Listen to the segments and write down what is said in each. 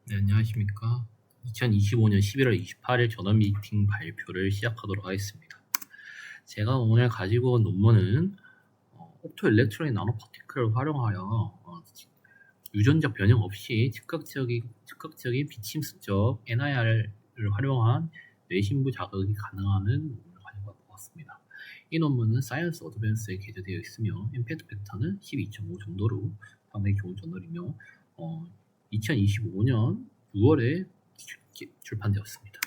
네, 안녕하십니까. 2025년 11월 28일 전원 미팅 발표를 시작하도록 하겠습니다. 제가 오늘 가지고 온 논문은 옵토 일렉트로닉 나노파티클을 활용하여 유전자 변형 없이 즉각적인 비침수적 NIR을 활용한 뇌신부 자극이 가능한 논문을 가지고 왔습니다. 이 논문은 사이언스 어드밴스에 게재되어 있으며 임팩트 팩터는 12.5 정도로 상당히 좋은 저널이며 2025년 6월에 출판되었습니다.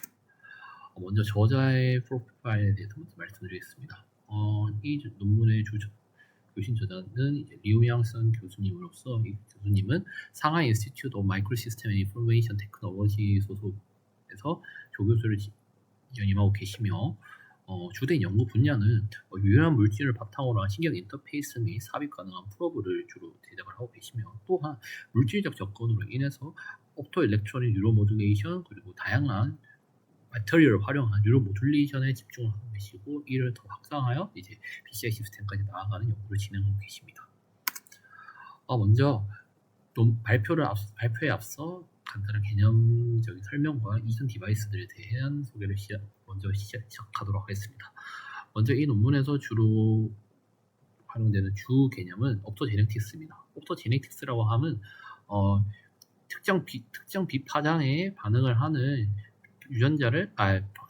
먼저 저자의 프로파일에 대해서 말씀드리겠습니다. 이 논문의 교신 저자는 리우양선 교수님으로서 이 교수님은 상하이 인스티튜트 오브 마이크로 시스템 앤 인포메이션 테크놀로지 소속에서 조교수를 연임하고 계시며 주된 연구 분야는 유효한 물질을 바탕으로 한 신경 인터페이스 및 삽입 가능한 프로브를 주로 제작을 하고 계시며 또한 물질적 접근으로 인해서 옵토 일렉트로닉 뉴로 모듈레이션 그리고 다양한 배터리를 활용한 뉴로 모듈레이션에 집중을 하고 계시고 이를 더 확장하여 이제 PCI 시스템까지 나아가는 연구를 진행하고 계십니다. 먼저 발표에 앞서 간단한 개념적인 설명과 이전 디바이스들에 대한 소개를 먼저 시작하도록 하겠습니다. 먼저 이 논문에서 주로 활용되는 주 개념은 옵토제넥틱스입니다. 옵토제넥틱스라고 하면 특정 비파장에 반응을 하는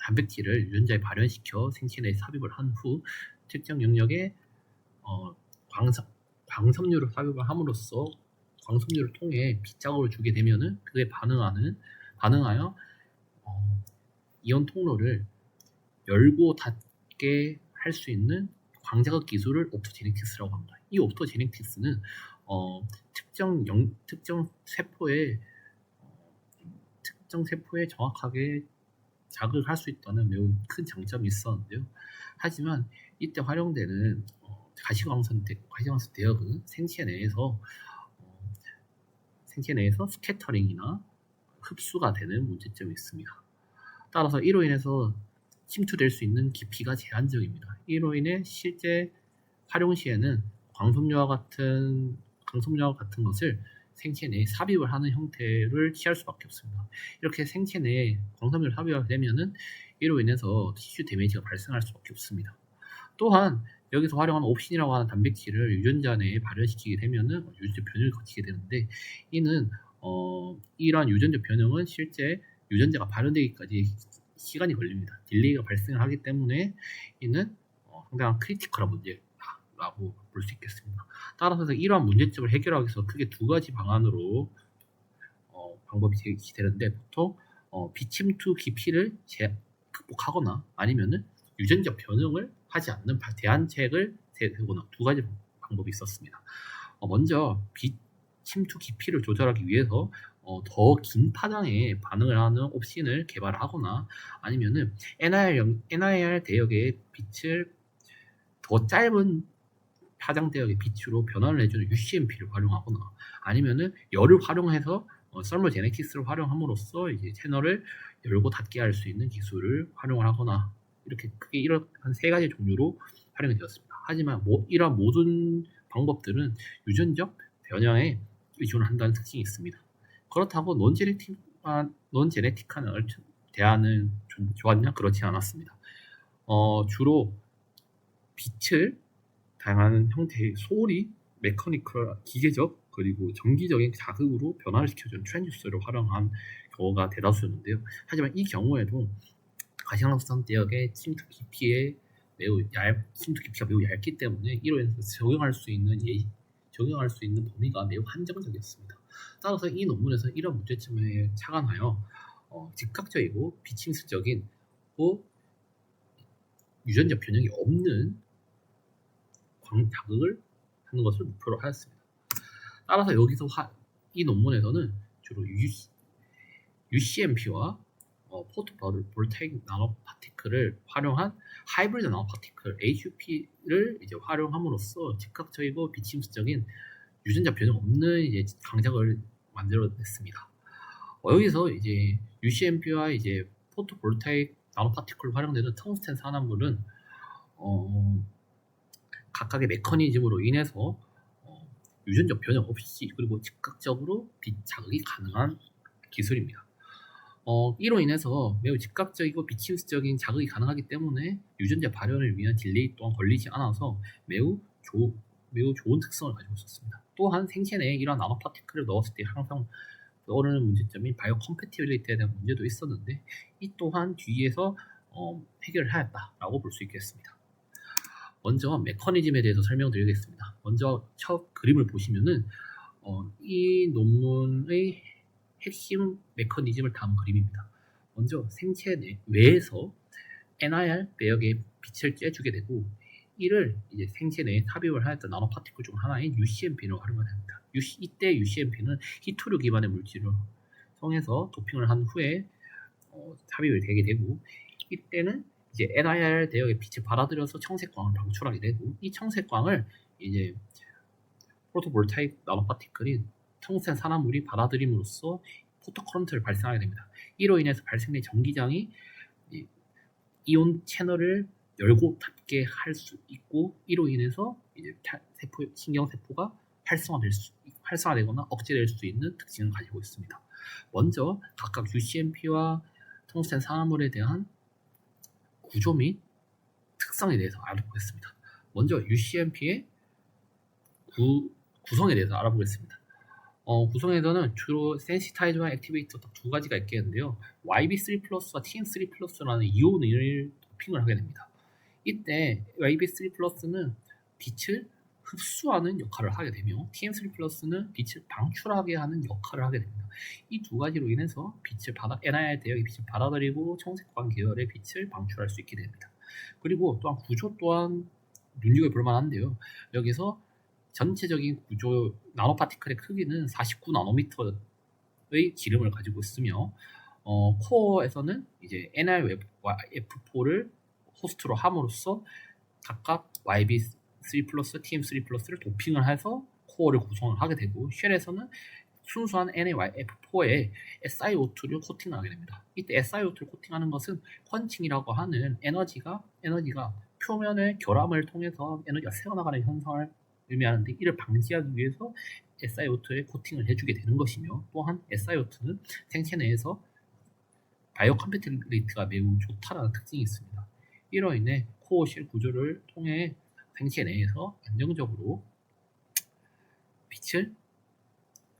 단백질을 유전자에 발현시켜 생체 내에 삽입을 한 후 특정 영역에 광섬유를 삽입을 함으로써 광섬유를 통해 빛자극을 주게 되면은 그에 반응하여 이온 통로를 열고 닫게 할 수 있는 광자극 기술을 옵토제넥틱스라고 합니다. 이 옵토제넥틱스는 특정 세포에 정확하게 자극할 수 있다는 매우 큰 장점이 있었는데요. 하지만 이때 활용되는 가시광선 대역은 생체 내에서 스캐터링이나 흡수가 되는 문제점이 있습니다. 따라서 이로 인해서 침투될 수 있는 깊이가 제한적입니다. 이로 인해 실제 활용 시에는 광섬유와 같은 것을 생체 내에 삽입을 하는 형태를 취할 수밖에 없습니다. 이렇게 생체 내에 광섬유를 삽입하게 되면은 이로 인해서 티슈 데미지가 발생할 수밖에 없습니다. 또한 여기서 활용하는 옵신이라고 하는 단백질을 유전자 내에 발현시키게 되면은 유전자 변형을 거치게 되는데 이는 이러한 유전자 변형은 실제 유전자가 발현되기까지 시간이 걸립니다. 딜레이가 발생을 하기 때문에 이는 상당한 크리티컬한 문제라고 볼 수 있겠습니다. 따라서 이러한 문제점을 해결하기 위해서 크게 두 가지 방안으로 방법이 제기되는데 보통 비침투 깊이를 극복하거나 아니면은 유전자 변형을 하지 않는 대안책을 세우거나 두 가지 방법이 있었습니다. 먼저 비침투 깊이를 조절하기 위해서 더 긴 파장에 반응을 하는 옵신을 개발하거나 아니면은 NIR 대역의 빛을 더 짧은 파장 대역의 빛으로 변환을 해주는 UCMP를 활용하거나 아니면은 열을 활용해서 서머제네틱스를 활용함으로써 이제 채널을 열고 닫게 할 수 있는 기술을 활용을 하거나 이렇게 크게 이런 한 세 가지 종류로 활용이 되었습니다. 하지만 이러한 모든 방법들은 유전적 변형에 의존을 한다는 특징이 있습니다. 그렇다고 논제네틱한 대안은 좋았냐? 그렇지 않았습니다. 주로 빛을 다양한 형태의 소리, 메커니컬, 기계적 그리고 전기적인 자극으로 변화를 시켜주는 트랜지스터를 활용한 경우가 대다수였는데요. 하지만 이 경우에도 가시광선 대역의 침투 깊이가 매우 얇기 때문에 이로 인해서 적용할 수 있는 범위가 매우 한정적이었습니다. 따라서 이 논문에서 이런 문제점에 착안하여 즉각적이고 비침수적인 유전자 변형이 없는 자극을 하는 것을 목표로 하였습니다. 따라서 여기서 이 논문에서는 주로 UCMP와 포토볼타익 나노파티클을 활용한 하이브리드 나노파티클 HUP를 이제 활용함으로써 즉각적이고 비침수적인 유전자 변형 없는 이제 강작을 만들어냈습니다. 여기서 이제 UCMP와 이제 포토볼타익 나노파티클로 활용되는 텅스텐 산화물은 각각의 메커니즘으로 인해서 유전자 변형 없이 그리고 즉각적으로 빛 자극이 가능한 기술입니다. 이로 인해서 매우 즉각적이고 비침스적인 자극이 가능하기 때문에 유전자 발현을 위한 딜레이 또한 걸리지 않아서 매우 좋은 특성을 가지고 있었습니다. 또한 생체 내에 이러한 나노파티클을 넣었을 때 항상 떠오르는 문제점이 바이오 컴패티빌리티에 대한 문제도 있었는데 이 또한 뒤에서 해결을 하였다라고 볼 수 있겠습니다. 먼저 메커니즘에 대해서 설명드리겠습니다. 먼저 첫 그림을 보시면은 이 논문의 핵심 메커니즘을 담은 그림입니다. 먼저 생체 외에서 NIR 내역에 빛을 쬐주게 되고 이를 이제 생체 내에 삽입을 하였던 나노파티클 중 하나인 UCMP를 활용을 합니다. 이때 UCMP는 히토류 기반의 물질을 통해서 도핑을 한 후에 삽입이 되게 되고 이때는 이제 NIR 대역의 빛을 받아들여서 청색광을 방출하게 되고 이 청색광을 이제 포토볼타익 나노파티클인 청색 산화물이 받아들임으로써 포토커런트를 발생하게 됩니다. 이로 인해서 발생된 전기장이 이온 채널을 열고 닫게 할 수 있고 이로 인해서 이제 신경세포가 활성화되거나 억제될 수 있는 특징을 가지고 있습니다. 먼저 각각 UCMP와 텅스텐 산화물에 대한 구조 및 특성에 대해서 알아보겠습니다. 먼저 UCMP의 구성에 대해서 알아보겠습니다. 구성에서는 주로 센시타이저와 액티베이터 딱 두 가지가 있겠는데요. YB3 플러스와 TM3 플러스라는 이온을 도핑을 하게 됩니다. 이때 YB3 플러스는 빛을 흡수하는 역할을 하게 되며 TM3 플러스는 빛을 방출하게 하는 역할을 하게 됩니다. 이 두 가지로 인해서 NIR 대역의 빛을 받아들이고 청색광 계열의 빛을 방출할 수 있게 됩니다. 그리고 또한 구조 또한 눈여겨볼 만한데요. 여기서 전체적인 구조 나노파티클의 크기는 49나노미터의 지름을 가지고 있으며 코어에서는 이제 NIRF4를 호스트로 함으로써 각각 YB3 플러스, TM3 플러스를 도핑을 해서 코어를 구성을 하게 되고 쉘에서는 순수한 NaF4에 SiO2를 코팅하게 됩니다. 이때 SiO2를 코팅하는 것은 퀀칭이라고 하는 에너지가 표면의 결함을 통해서 에너지가 새어나가는 현상을 의미하는데 이를 방지하기 위해서 SiO2에 코팅을 해주게 되는 것이며 또한 SiO2는 생체 내에서 바이오 컴패티빌리티가 매우 좋다라는 특징이 있습니다. 이로 인해 코어 쉘 구조를 통해 생체 내에서 안정적으로 빛을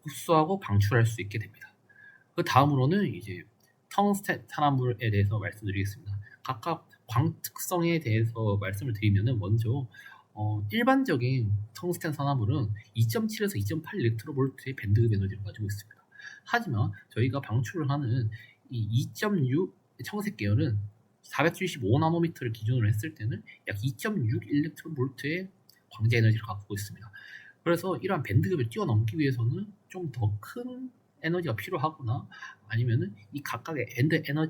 흡수하고 방출할 수 있게 됩니다. 그 다음으로는 이제 텅스텐 산화물에 대해서 말씀드리겠습니다. 각각 광 특성에 대해서 말씀을 드리면은 먼저 일반적인 텅스텐 산화물은 2.7에서 2.8 일렉트로볼트의 밴드급 에너지를 가지고 있습니다. 하지만 저희가 방출을 하는 이 2.6 청색 계열은 475나노미터를 기준으로 했을 때는 약 2.6 일렉트로볼트의 광자 에너지를 갖고 있습니다. 그래서 이러한 밴드급을 뛰어넘기 위해서는 좀 더 큰 에너지가 필요하거나 아니면은 이 각각의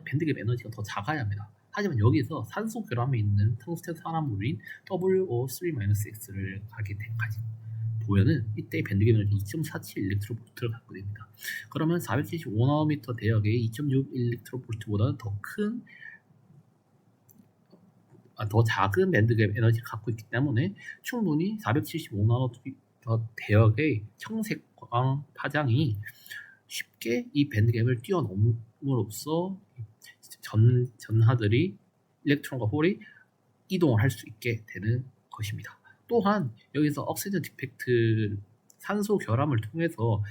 밴드급 에너지가 더 작아야 합니다. 하지만 여기서 산소 결함이 있는 텅스텐 산화물인 WO3-X를 보면은 이때 밴드급 에너지 2.47 일렉트로볼트를 갖고 됩니다. 그러면 475나노미터 대역의 2.6 일렉트로볼트보다는 더 작은 밴드갭 에너지를 갖고 있기 때문에 충분히 475나노미터 대역의 청색광 파장이 쉽게 이 밴드갭을 뛰어넘음으로써 전하들이 일렉트론과 홀이 이동을 할 수 있게 되는 것입니다. 또한 여기서 억시전 디펙트 산소 결함을 통해서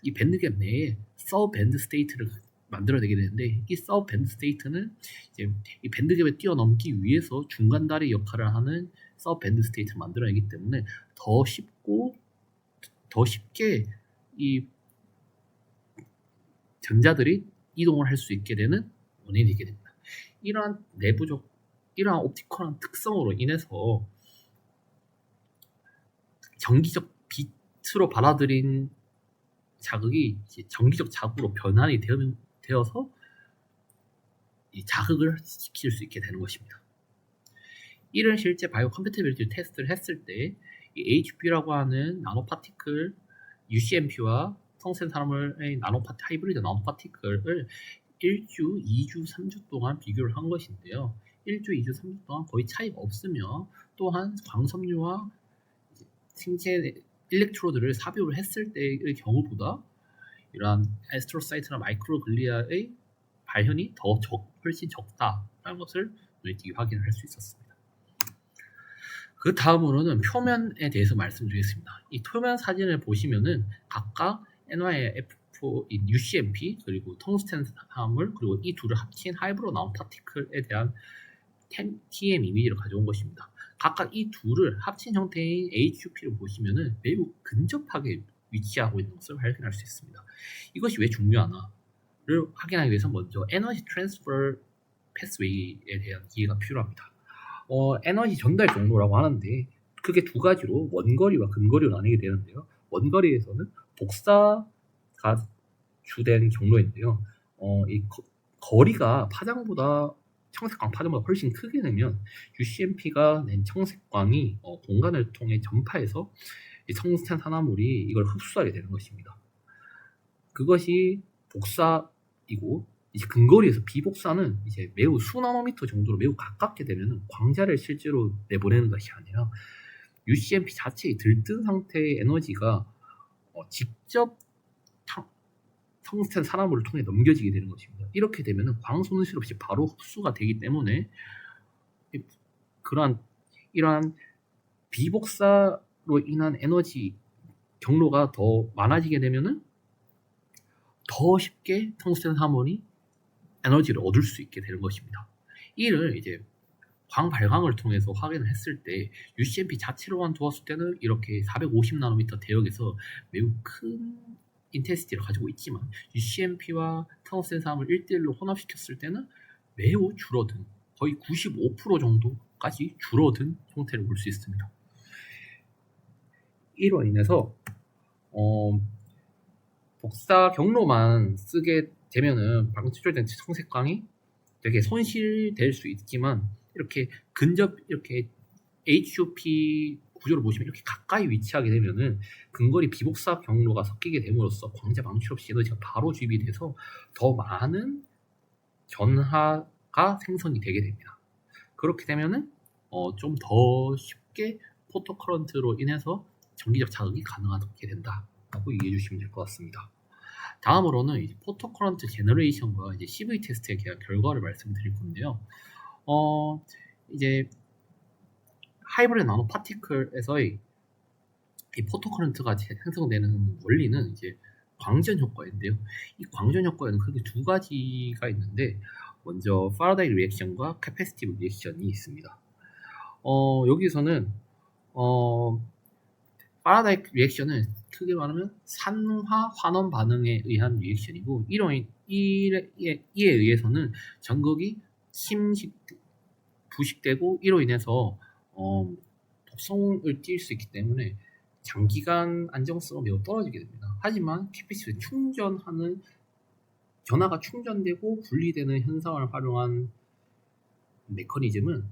이 밴드갭 내에 서밴드 스테이트를 만들어내게 되는데 이 서밴드 스테이트는 이제 이 밴드갭을 뛰어넘기 위해서 중간다리 역할을 하는 서밴드 스테이트를 만들어내기 때문에 더 쉽게 이 전자들이 이동을 할 수 있게 되는 원인이 되게 됩니다. 이러한 옵티컬한 특성으로 인해서 전기적 빛으로 받아들인 자극이 이제 전기적 자극으로 변환이 되어서 이 자극을 시킬 수 있게 되는 것입니다. 이를 실제 바이오 컴패티빌리티 테스트를 했을 때 이 HP라고 하는 나노파티클 UCMP와 텅스텐 산화물의 하이브리드 나노파티클을 1주, 2주, 3주 동안 비교를 한 것인데요. 1주, 2주, 3주 동안 거의 차이가 없으며 또한 광섬유와 생체 일렉트로드를 삽입을 했을 때의 경우보다 이러한 에스트로사이트나 마이크로글리아의 발현이 훨씬 적다라는 것을 눈에 띄게 확인할 수 있었습니다. 그 다음으로는 표면에 대해서 말씀드리겠습니다. 이 표면 사진을 보시면은 각각 NYF, UCMP 그리고 텅스텐 화합물 그리고 이 둘을 합친 하이브로 나온 파티클에 대한 TM 이미지를 가져온 것입니다. 각각 이 둘을 합친 형태인 HUP를 보시면은 매우 근접하게 위치하고 있는 것을 확인할 수 있습니다. 이것이 왜 중요하나를 확인하기 위해서 먼저 에너지 트랜스퍼 패스웨이에 대한 이해가 필요합니다. 에너지 전달 경로라고 하는데 크게 두 가지로 원거리와 근거리로 나뉘게 되는데요. 원거리에서는 복사가 주된 경로인데요. 이 거리가 파장보다 청색광 파장보다 훨씬 크게 되면 UCMP가 낸 청색광이 공간을 통해 전파해서 이 텅스텐 산화물이 이걸 흡수하게 되는 것입니다. 그것이 복사이고 이제 근거리에서 비복사는 이제 매우 수나노미터 정도로 매우 가깝게 되면 광자를 실제로 내보내는 것이 아니라 UCMP 자체의 들뜬 상태의 에너지가 직접 텅스텐 산화물을 통해 넘겨지게 되는 것입니다. 이렇게 되면 광 손실 없이 바로 흡수가 되기 때문에 이러한 비복사로 인한 에너지 경로가 더 많아지게 되면은 더 쉽게 텅스텐 산화물이 에너지를 얻을 수 있게 되는 것입니다. 이를 이제 광 발광을 통해서 확인을 했을 때 UCMP 자체로만 두었을 때는 이렇게 450나노미터 대역에서 매우 큰 인텐시티를 가지고 있지만 UCMP와 텅스텐 산화물 1대1로 혼합시켰을 때는 매우 줄어든 거의 95% 정도까지 줄어든 형태를 볼 수 있습니다. 이로 인해서 복사 경로만 쓰게 되면은 방금 추출된 청색광이 되게 손실될 수 있지만 이렇게 이렇게 HUP 구조를 보시면 이렇게 가까이 위치하게 되면은 근거리 비복사 경로가 섞이게 됨으로써 광자 방출 없이 에너지가 바로 주입이 돼서 더 많은 전하가 생성이 되게 됩니다. 그렇게 되면은 좀 더 쉽게 포토커런트로 인해서 전기적 자극이 가능하게 된다라고 이해해 주시면 될 것 같습니다. 다음으로는 이제 포토커런트 제너레이션과 이제 CV 테스트에 대한 결과를 말씀드릴 건데요. 이제 하이브리드 나노 파티클에서의 이 포토커런트가 생성되는 원리는 이제 광전 효과인데요. 이 광전 효과에는 크게 두 가지가 있는데 먼저 파라다이 리액션과 캐패시티브 리액션이 있습니다. 여기서는 파라다이 리액션은 크게 말하면 산화 환원 반응에 의한 리액션이고 이에 의해서는 전극이 부식되고 이로 인해서 독성을 띌 수 있기 때문에 장기간 안정성은 매우 떨어지게 됩니다. 하지만 캐패시티를 충전하는 전하가 충전되고 분리되는 현상을 활용한 메커니즘은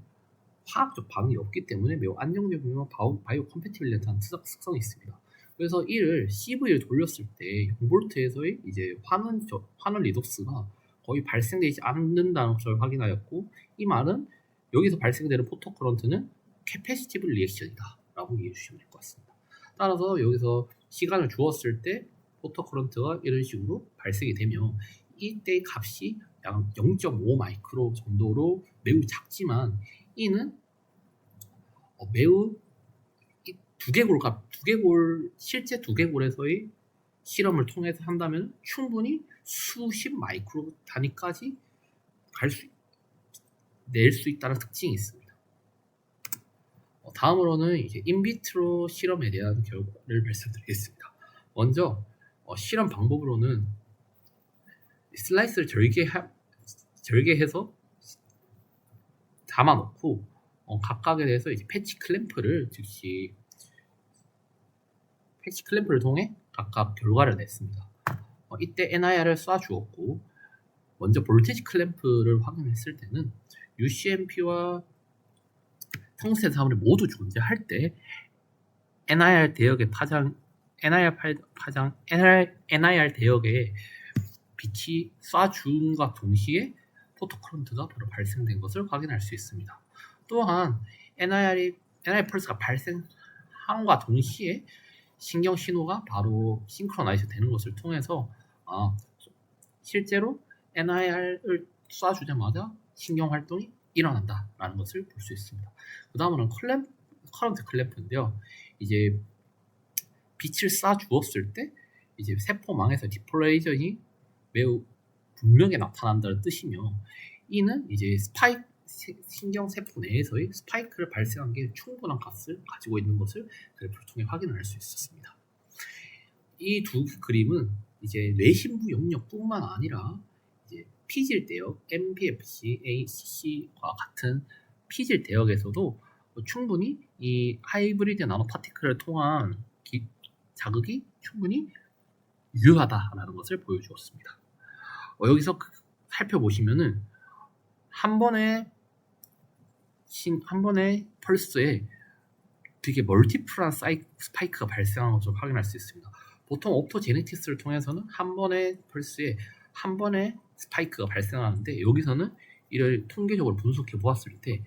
화학적 반응이 없기 때문에 매우 안정적이며 바이오 컴패티빌리티한 특성이 있습니다. 그래서 이를 CV를 돌렸을 때 0V에서의 이제 환원 리덕스가 거의 발생되지 않는다는 것을 확인하였고 이 말은 여기서 발생되는 포토커런트는 캐패시티브 리액션이다 라고 이해해 주시면 될 것 같습니다. 따라서 여기서 시간을 주었을 때 포토커런트가 이런 식으로 발생이 되며 이때의 값이 약 0.5 마이크로 정도로 매우 작지만 이는 매우 실제 두개골에서의 실험을 통해서 한다면 충분히 수십 마이크로 단위까지 낼 수 있다는 특징이 있습니다. 다음으로는 이제 인비트로 실험에 대한 결과를 말씀드리겠습니다. 먼저 실험 방법으로는 슬라이스를 절개해서 담아놓고 각각에 대해서 이제 패치 클램프를 통해 각각 결과를 냈습니다. 이때 NIR을 쏴주었고 먼저 볼테지 클램프를 확인했을 때는 UCMP와 텅스텐 산화물이 모두 존재할 때 NIR 대역의 NIR 대역에 빛이 쏴줌과 동시에 포토커런트가 바로 발생된 것을 확인할 수 있습니다. 또한 NIR 펄스가 발생함과 동시에 신경 신호가 바로 싱크로나이즈 되는 것을 통해서 실제로 NIR을 쏴주자마자 신경 활동이 일어난다라는 것을 볼 수 있습니다. 그 다음은 커런트 클램프인데요. 이제 빛을 쏴 주었을 때 이제 세포망에서 디플레이션이 매우 분명히 나타난다는 뜻이며, 이는 이제 신경 세포 내에서의 스파이크를 발생한 게 충분한 값을 가지고 있는 것을 그래프를 통해 확인을 할 수 있었습니다. 이 두 그림은 이제 뇌신부 영역뿐만 아니라 이제 피질 대역, MPFC, ACC와 같은 피질 대역에서도 충분히 이 하이브리드 나노파티클을 통한 자극이 충분히 유효하다라는 것을 보여주었습니다. 여기서 살펴보시면은 한 번의 펄스에 되게 멀티플한 스파이크가 발생하는 것을 확인할 수 있습니다. 보통 옵토제네티스를 통해서는 한 번의 펄스에 한 번의 스파이크가 발생하는데, 여기서는 이를 통계적으로 분석해 보았을 때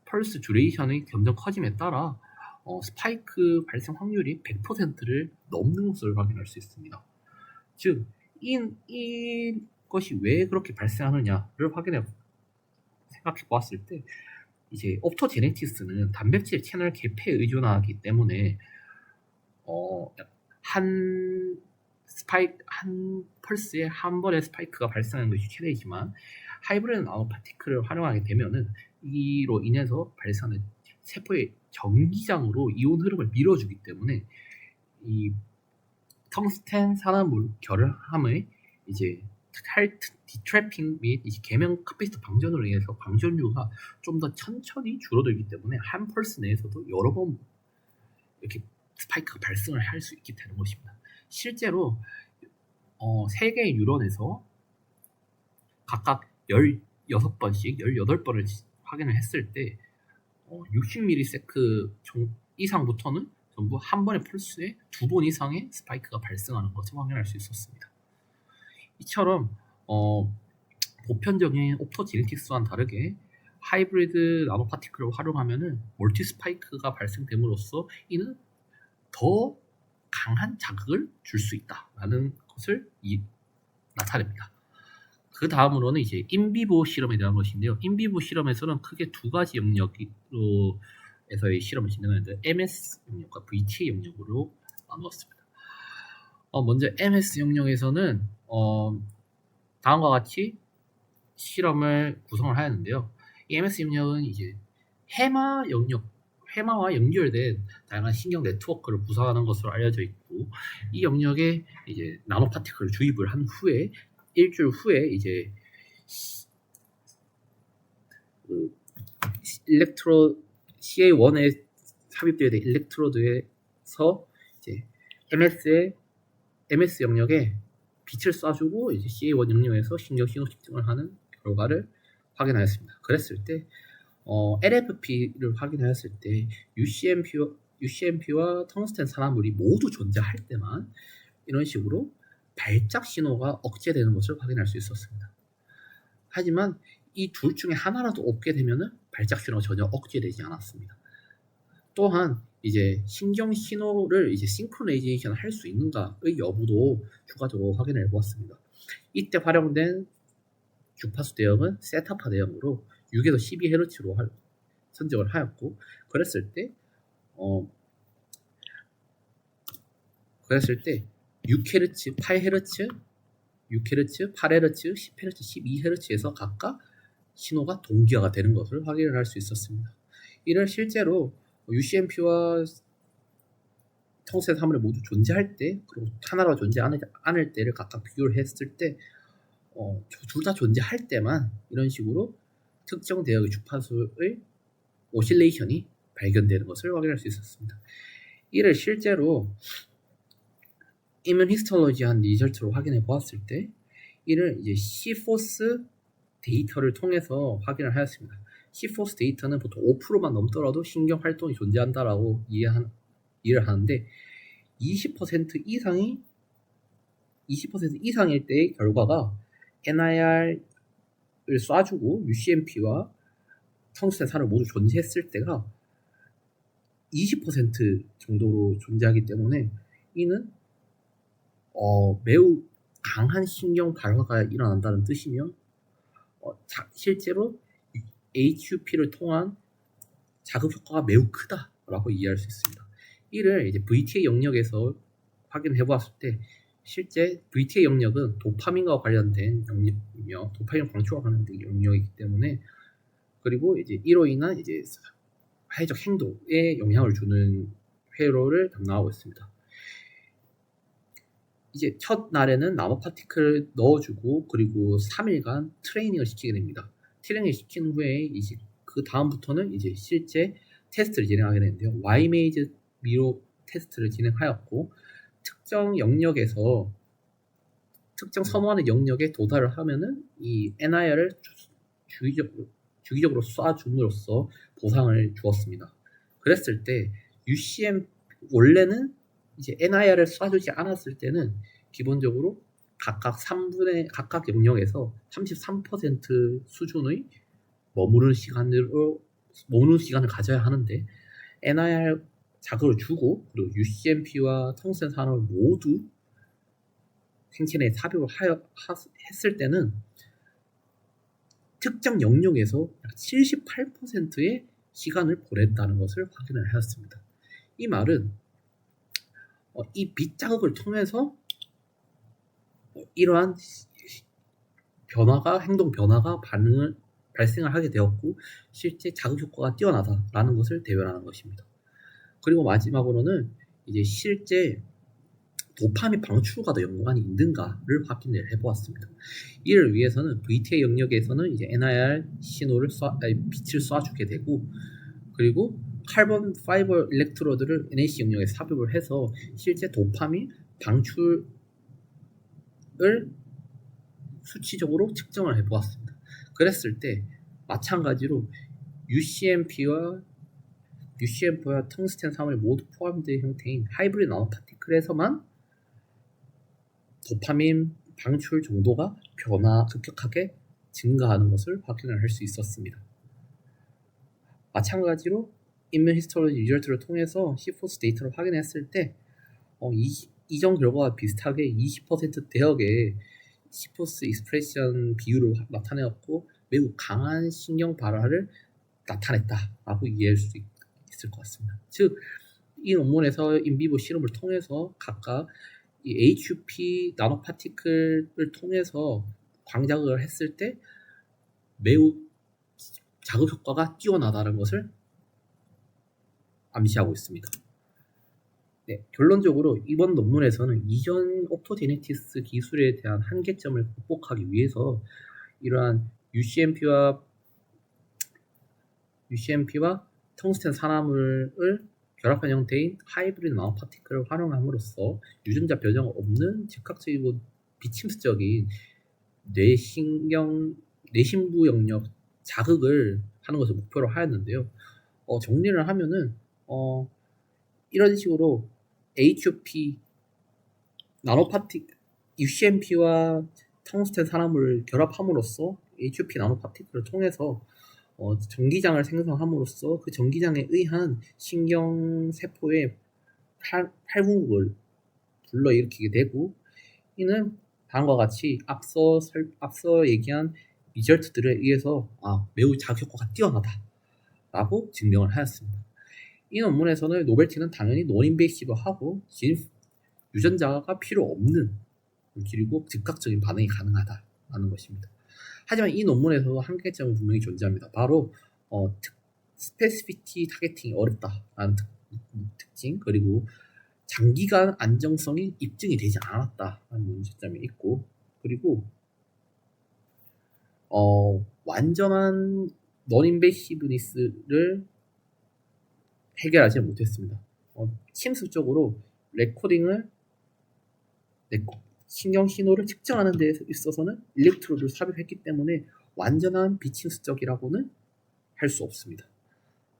펄스 듀레이션이 점점 커짐에 따라 스파이크 발생 확률이 100%를 넘는 것을 확인할 수 있습니다. 즉, 이것이 왜 그렇게 발생하느냐를 생각해 보았을 때, 이제 옵토제네티스는 단백질 채널 개폐에 의존하기 때문에 한 펄스에 한 번의 스파이크가 발생하는 것이 최대이지만, 하이브리드 나노파티클을 활용하게 되면은 이로 인해서 발생하는 세포의 전기장으로 이온 흐름을 밀어주기 때문에 이 텅스텐 산화물 결함의 이제 디트래핑 및 계면 카피시터 방전으로 인해서 방전류가 좀 더 천천히 줄어들기 때문에 한 펄스 내에서도 여러 번 이렇게 스파이크가 발생을 할 수 있게 되는 것입니다. 실제로 3개의 뉴런에서 각각 16번씩 18번을 확인을 했을 때 60ms 이상부터는 전부 한 번의 펄스에 2번 이상의 스파이크가 발생하는 것을 확인할 수 있었습니다. 이처럼 보편적인 옵토제네틱스와는 다르게 하이브리드 나노파티클을 활용하면은 멀티 스파이크가 발생됨으로써 이는 더 강한 자극을 줄 수 있다라는 것을 나타냅니다. 그 다음으로는 이제 인비보 실험에 대한 것인데요. 인비보 실험에서는 크게 두 가지 영역에서의 실험을 진행하는데 MS 영역과 VTA 영역으로 나누었습니다. 먼저 MS 영역에서는 다음과 같이 실험을 구성을 하였는데요. 이 MS 영역은 이제 해마와 연결된 다양한 신경 네트워크를 구성하는 것으로 알려져 있고, 이 영역에 이제 나노파티클을 주입을 한 후에 일주일 후에 이제 CA1에 삽입되어 있는 일렉트로드에서 이제 MS 영역에 빛을 쏴주고 이제 CA1 영역에서 신경 신호 측정을 하는 결과를 확인하였습니다. 그랬을 때 LFP를 확인하였을 때 UCMP와 텅스텐 산화물이 모두 존재할 때만 이런 식으로 발작 신호가 억제되는 것을 확인할 수 있었습니다. 하지만 이 둘 중에 하나라도 없게 되면은 발작 신호가 전혀 억제되지 않았습니다. 또한 이제 신경 신호를 이제 싱크로나이제이션 할 수 있는가의 여부도 추가적으로 확인해 보았습니다. 이때 활용된 주파수 대역은 세타파 대역으로 6에서 12Hz로 선정을 하였고, 그랬을 때 6Hz, 8Hz, 6Hz, 8Hz, 10Hz, 12Hz에서 각각 신호가 동기화가 되는 것을 확인을 할 수 있었습니다. 이를 실제로 UCMP와 텅스텐 산화물이 모두 존재할 때, 그리고 하나로 존재하지 않을 때를 각각 비교를 했을 때 둘 다 존재할 때만 이런 식으로 특정 대역의 주파수의 오실레이션이 발견되는 것을 확인할 수 있었습니다. 이를 실제로 이뮨 히스톨로지한 리절트로 확인해 보았을 때 이를 이제 C포스 데이터를 통해서 확인을 하였습니다. C포스 데이터는 보통 5%만 넘더라도 신경 활동이 존재한다라고 이해를 하는데 20% 이상일 때의 결과가 NIR을 쏴주고 UCMP와 텅스텐 산을 모두 존재했을 때가 20% 정도로 존재하기 때문에 이는 매우 강한 신경 발화가 일어난다는 뜻이며 실제로 HUP를 통한 자극 효과가 매우 크다라고 이해할 수 있습니다. 이를 이제 VTA 영역에서 확인해 보았을 때 실제 VTA 영역은 도파민과 관련된 영역이며 도파민 방출과 관련된 영역이기 때문에 그리고 이제 이로 인한 이제 사회적 행동에 영향을 주는 회로를 담당하고 있습니다. 이제 첫 날에는 나노 파티클을 넣어주고 그리고 3일간 트레이닝을 시키게 됩니다. 트레이닝을 시킨 후에 이제 그 다음부터는 이제 실제 테스트를 진행하게 되는데요. Y메이즈 미로 테스트를 진행하였고 특정 영역에서 특정 선호하는 영역에 도달을 하면은 이 NIR을 주기적으로 쏴줌으로써 보상을 주었습니다. 그랬을 때 UCM 원래는 이제 NIR을 쏴주지 않았을 때는 기본적으로 각각 영역에서 33% 수준의 머무르는 시간을 가져야 하는데 NIR 자극을 주고 그리고 UCMP와 텅스텐 산업을 모두 생체 내에 삽입을 했을 때는 특정 영역에서 약 78%의 시간을 보냈다는 것을 확인을 하였습니다. 이 말은 이 빛 자극을 통해서 이러한 행동 변화가 발생을 하게 되었고 실제 자극 효과가 뛰어나다라는 것을 대변하는 것입니다. 그리고 마지막으로는 이제 실제 도파민 방출과도 연관이 있는가를 확인을 해보았습니다. 이를 위해서는 VTA 영역에서는 이제 NIR 신호를 빛을 쏴주게 되고 그리고 카본 파이버 일렉트로드를 NAC 영역에 삽입을 해서 실제 도파민 방출을 수치적으로 측정을 해보았습니다. 그랬을 때 마찬가지로 UCMP와 텅스텐 3을 모두 포함된 형태인 하이브리드 나노 파티클에서만 도파민 방출 정도가 급격하게 증가하는 것을 확인을 할 수 있었습니다. 마찬가지로 인면 히스토로지 리절트를 통해서 시포스 데이터를 확인했을 때 이전 결과와 비슷하게 20% 대역의 시포스 익스프레션 비율을 나타내었고 매우 강한 신경 발화를 나타냈다라고 이해할 수 있을 것 같습니다. 즉, 이 논문에서 인비보 실험을 통해서 각각 이 HUP 나노 파티클을 통해서 광자극을 했을 때 매우 자극 효과가 뛰어나다는 것을 암시하고 있습니다. 네, 결론적으로 이번 논문에서는 이전 옵토제네티스 기술에 대한 한계점을 극복하기 위해서 이러한 UCMP와 텅스텐 산화물을 결합한 형태인 하이브리드 나노 파티클을 활용함으로써 유전자 변형 없는 즉각적이고 비침수적인 뇌신부 영역 자극을 하는 것을 목표로 하였는데요. 정리를 하면은 이런 식으로 HUP UCMP와 텅스텐 산화물을 결합함으로써 HUP 나노파티클을 통해서 전기장을 생성함으로써 그 전기장에 의한 신경세포의 팔궁극을 불러일으키게 되고 이는 다음과 같이 앞서 얘기한 리절트들에 의해서 매우 자극 효과가 뛰어나다라고 증명을 하였습니다. 이 논문에서는 노벨티는 당연히 노인베이시브하고 유전자가 필요 없는 그리고 즉각적인 반응이 가능하다라는 것입니다. 하지만 이 논문에서도 한계점은 분명히 존재합니다. 바로 스페시피티 타겟팅이 어렵다라는 특징 그리고 장기간 안정성이 입증이 되지 않았다라는 문제점이 있고 그리고 완전한 non-invasiveness를 해결하지 못했습니다. 침습적으로 신경 신호를 측정하는 데 있어서는 일렉트로드를 삽입했기 때문에 완전한 비침습적이라고는 할 수 없습니다.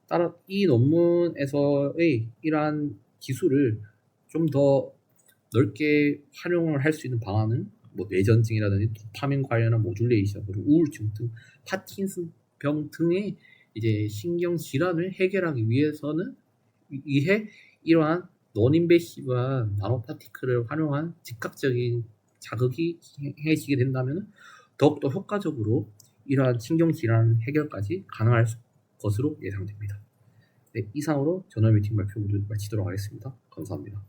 따라 이 논문에서의 이러한 기술을 좀 더 넓게 활용을 할 수 있는 방안은 뇌전증이라든지 도파민 관련한 모듈레이션 그리고 우울증 등 파킨슨 병 등의 이제 신경 질환을 해결하기 위해 이러한 non-invasive한 나노파티클을 활용한 즉각적인 자극이 해지게 된다면 더욱더 효과적으로 이러한 신경질환 해결까지 가능할 것으로 예상됩니다. 네, 이상으로 저널 미팅 발표를 마치도록 하겠습니다. 감사합니다.